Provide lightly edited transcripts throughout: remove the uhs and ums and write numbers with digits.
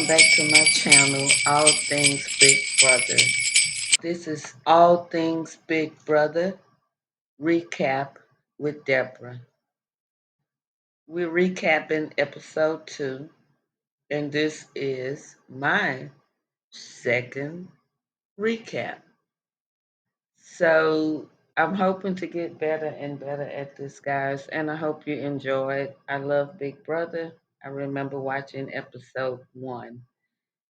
back to my channel, All Things Big Brother. This is All Things Big Brother Recap with Deborah. We're recapping episode 2, and this is my second recap. So I'm hoping to get better and better at this, guys, and I hope you enjoy it. I love Big Brother. I remember watching episode 1.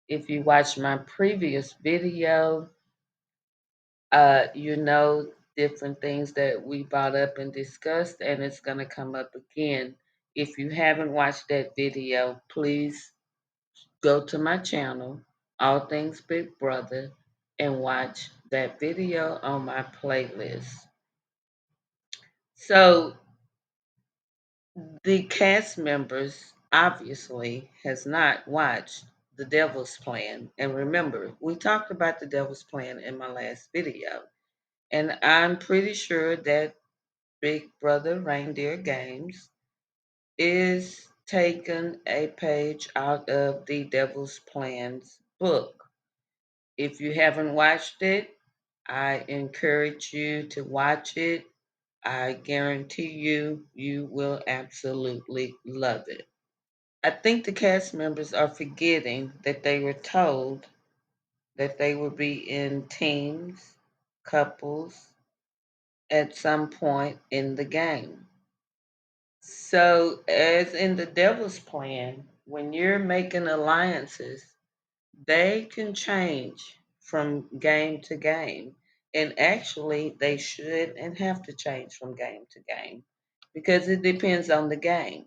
If you watched my previous video, you know different things that we brought up and discussed, and it's going to come up again. If you haven't watched that video, please go to my channel, All Things Big Brother, and watch that video on my playlist. So the cast members obviously has not watched The Devil's Plan. And remember, we talked about The Devil's Plan in my last video. And I'm pretty sure that Big Brother Reindeer Games is taking a page out of the Devil's Plans book. If you haven't watched it, I encourage you to watch it. I guarantee you, you will absolutely love it. I think the cast members are forgetting that they were told that they would be in teams, couples, at some point in the game. So, as in the devil's plan, when you're making alliances, they can change from game to game. And actually, they should and have to change from game to game because it depends on the game.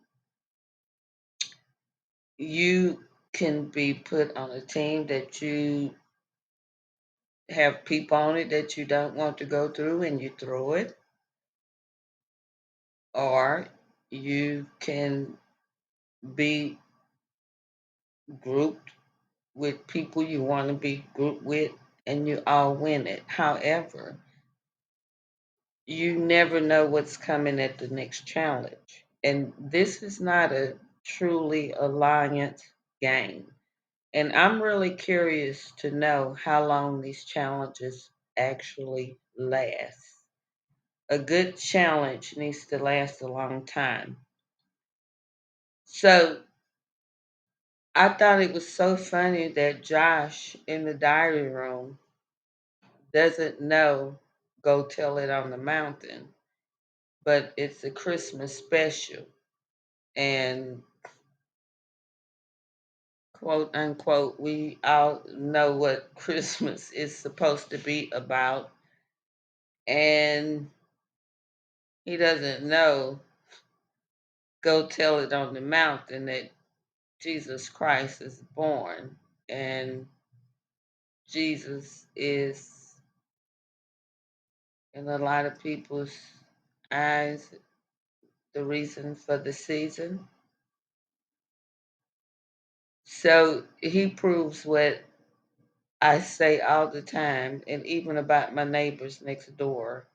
You can be put on a team that you have people on it that you don't want to go through and you throw it, or you can be grouped with people you want to be grouped with and you all win it. However, you never know what's coming at the next challenge. And this is not a truly alliance game. And I'm really curious to know how long these challenges actually last. A good challenge needs to last a long time. So I thought it was so funny that Josh in the diary room doesn't know go tell it on the mountain, but it's a Christmas special. And quote unquote, we all know what Christmas is supposed to be about. And he doesn't know go tell it on the mountain that Jesus Christ is born. And Jesus is, in a lot of people's eyes, the reason for the season. So he proves what I say all the time, and even about my neighbors next door.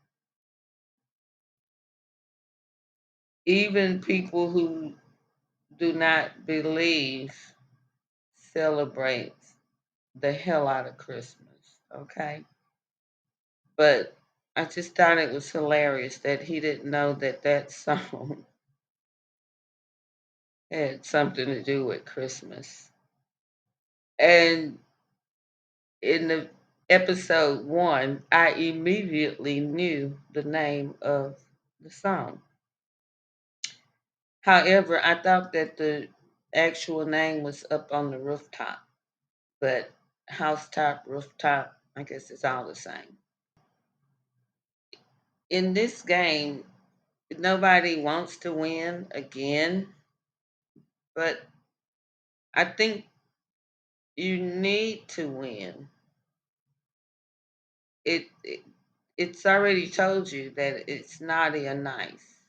Even people who do not believe celebrate the hell out of Christmas, okay? But I just thought it was hilarious that he didn't know that that song had something to do with Christmas. And in the episode 1, I immediately knew the name of the song. However, I thought that the actual name was up on the rooftop, but housetop, rooftop, I guess it's all the same. In this game, nobody wants to win again, but I think you need to win. It it's already told you that it's naughty or nice.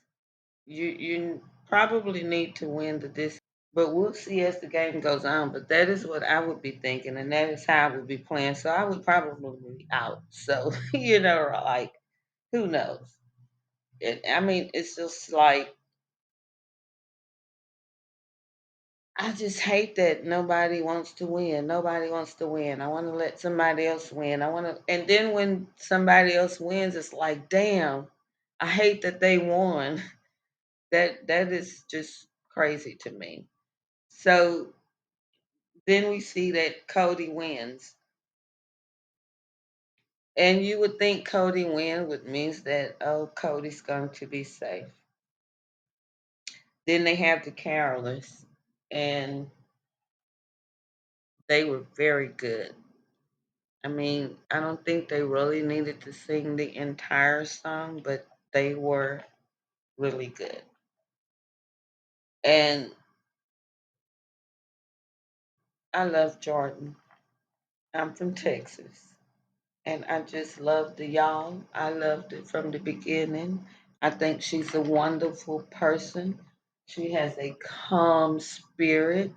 You probably need to win the this, but we'll see as the game goes on. But that is what I would be thinking, and that is how I would be playing. So I would probably be out. So like who knows? I mean, it's just like I just hate that nobody wants to win. Nobody wants to win. I want to let somebody else win. I want to, and then when somebody else wins, it's like, damn, I hate that they won. That is just crazy to me. So then we see that Cody wins, and you would think Cody win would means that, oh, Cody's going to be safe. Then they have the carolers, and they were very good. I mean, I don't think they really needed to sing the entire song, but they were really good. And I love Jordan. I'm from Texas. And I just love the y'all. I loved it from the beginning. I think she's a wonderful person. She has a calm spirit,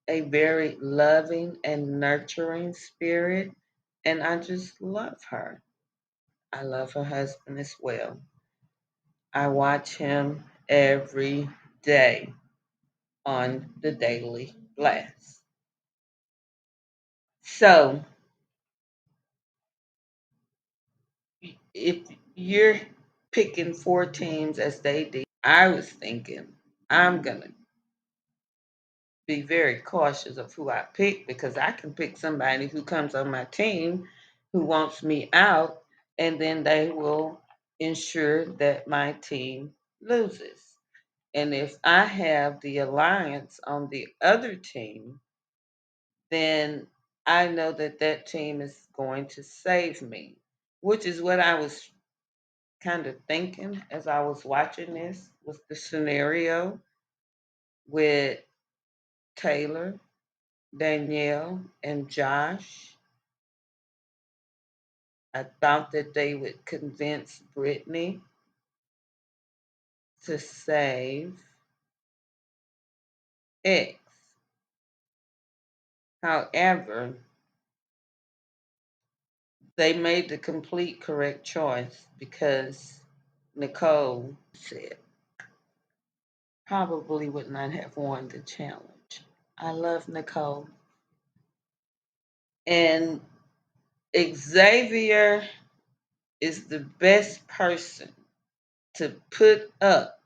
a very loving and nurturing spirit. And I just love her. I love her husband as well. I watch him every day on the Daily Blast. So, if you're picking four teams as they did, I was thinking I'm going to be very cautious of who I pick because I can pick somebody who comes on my team who wants me out, and then they will ensure that my team loses. And if I have the alliance on the other team, then I know that that team is going to save me, which is what I was kind of thinking as I was watching this was the scenario with Taylor, Danielle, and Josh. I thought that they would convince Brittany to save X. However, they made the complete correct choice because Nicole said probably would not have won the challenge. I love Nicole. And Xavier is the best person to put up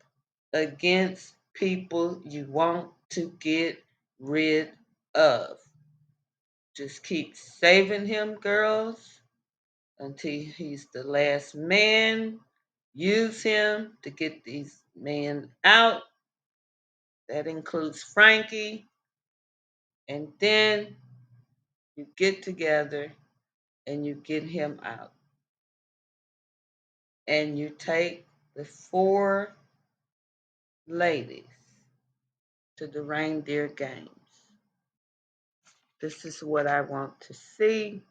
against people you want to get rid of. Just keep saving him, girls, until he's the last man. Use him to get these men out. That includes Frankie. And then you get together and you get him out. And you take the four ladies to the Reindeer games. This is what I want to see.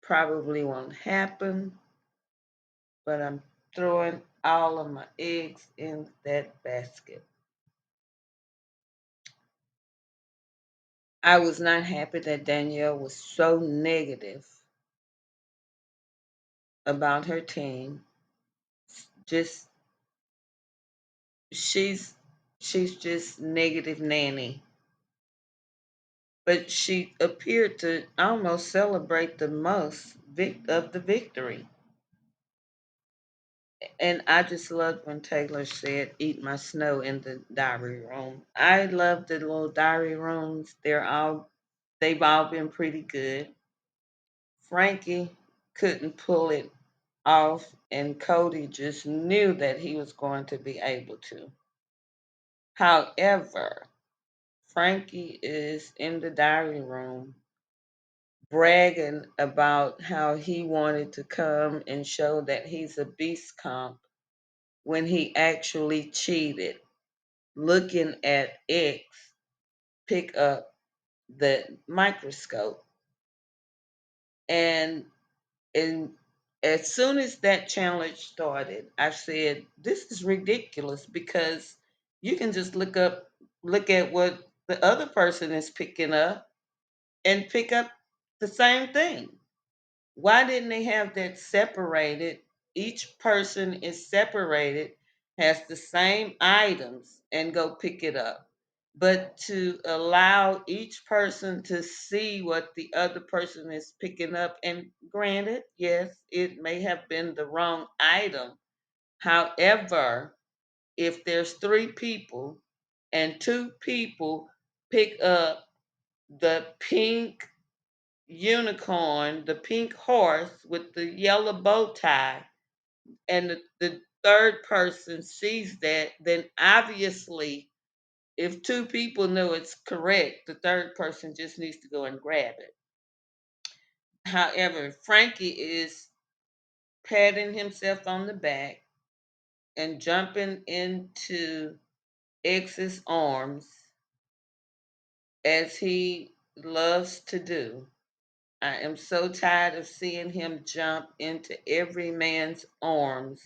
Probably won't happen, but I'm throwing all of my eggs in that basket. I was not happy that Danielle was so negative about her team. Just she's she's just negative nanny. But she appeared to almost celebrate the most of the victory. And I just loved when Taylor said, "Eat my snow" in the diary room. I love the little diary rooms. They've all been pretty good. Frankie couldn't pull it off, and Cody just knew that he was going to be able to. However, Frankie is in the diary room bragging about how he wanted to come and show that he's a beast comp when he actually cheated, looking at X pick up the microscope. And and as soon as that challenge started, I said, "This is ridiculous because you can just look at what the other person is picking up and pick up the same thing. Why didn't they have that separated? Each person is separated, has the same items, and go pick it up. but to allow each person to see what the other person is picking up. And granted, yes, it may have been the wrong item. However, if there's three people and two people pick up the pink unicorn, the pink horse with the yellow bow tie, and the third person sees that, then obviously, if two people know it's correct, the third person just needs to go and grab it. However, Frankie is patting himself on the back and jumping into X's arms as he loves to do. I am so tired of seeing him jump into every man's arms.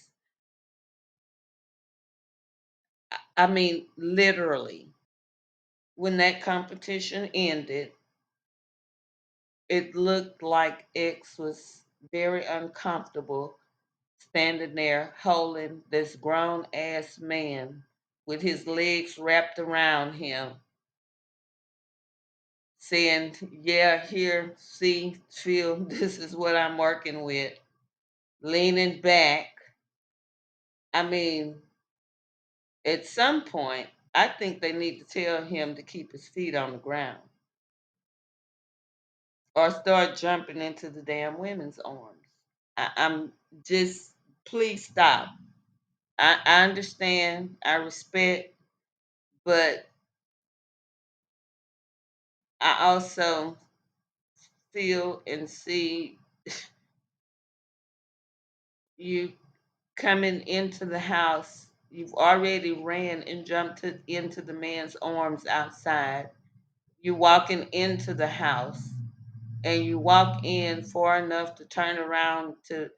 I mean, literally. When that competition ended, it looked like X was very uncomfortable standing there holding this grown ass man with his legs wrapped around him, saying, "Yeah, here, see, feel, this is what I'm working with." Leaning back. I mean, at some point, I think they need to tell him to keep his feet on the ground or start jumping into the damn women's arms. I'm just, please stop. I understand, I respect, but I also feel and see you coming into the house. You've already ran and jumped into the man's arms outside. You walking into the house and you walk in far enough to turn around to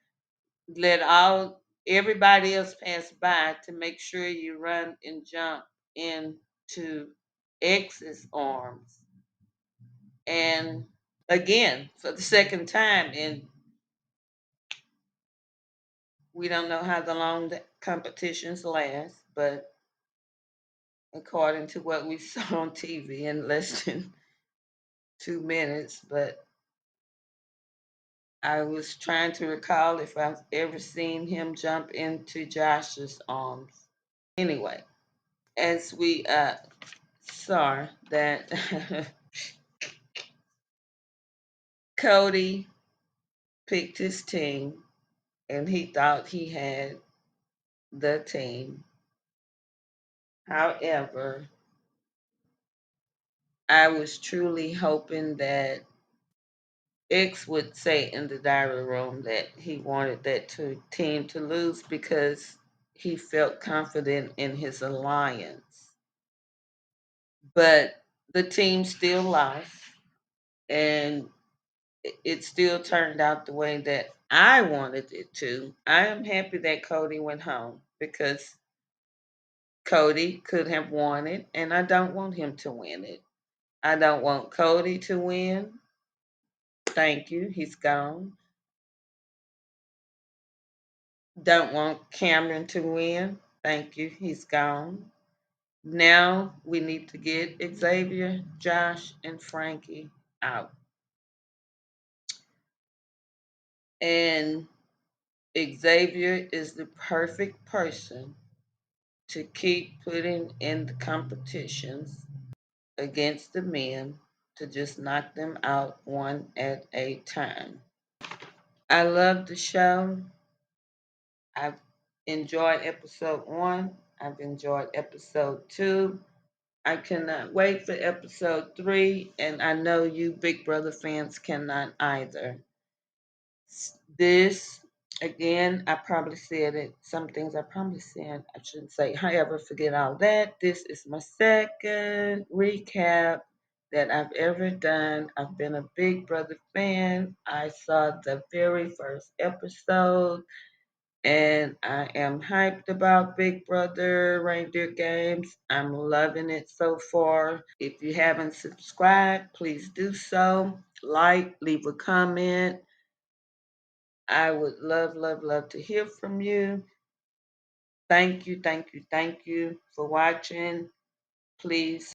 let all everybody else pass by to make sure you run and jump into X's arms. And again, for the second time, and we don't know how the long the competitions last, but according to what we saw on TV, in less than 2 minutes. But I was trying to recall if I've ever seen him jump into Josh's arms. Anyway, as we saw that Cody picked his team and he thought he had the team. However, I was truly hoping that X would say in the diary room that he wanted team to lose because he felt confident in his alliance. But the team still lost, and it still turned out the way that I wanted it to. I am happy that Cody went home because Cody could have won it, and I don't want him to win it. I don't want Cody to win. Thank you. He's gone. Don't want Cameron to win. Thank you. He's gone. Now we need to get Xavier, Josh, and Frankie out. And Xavier is the perfect person to keep putting in the competitions against the men to just knock them out one at a time. I love the show. I've enjoyed episode one. I've enjoyed episode two. I cannot wait for episode three, and I know you Big Brother fans cannot either. This, again, I probably said it. Some things I probably said I shouldn't say. However, forget all that. This is my second recap that I've ever done. I've been a Big Brother fan. I saw the very first episode. And I am hyped about Big Brother Reindeer Games. I'm loving it so far. If you haven't subscribed, please do so. Like, leave a comment. I would love, love, love to hear from you. Thank you, thank you, thank you for watching. Please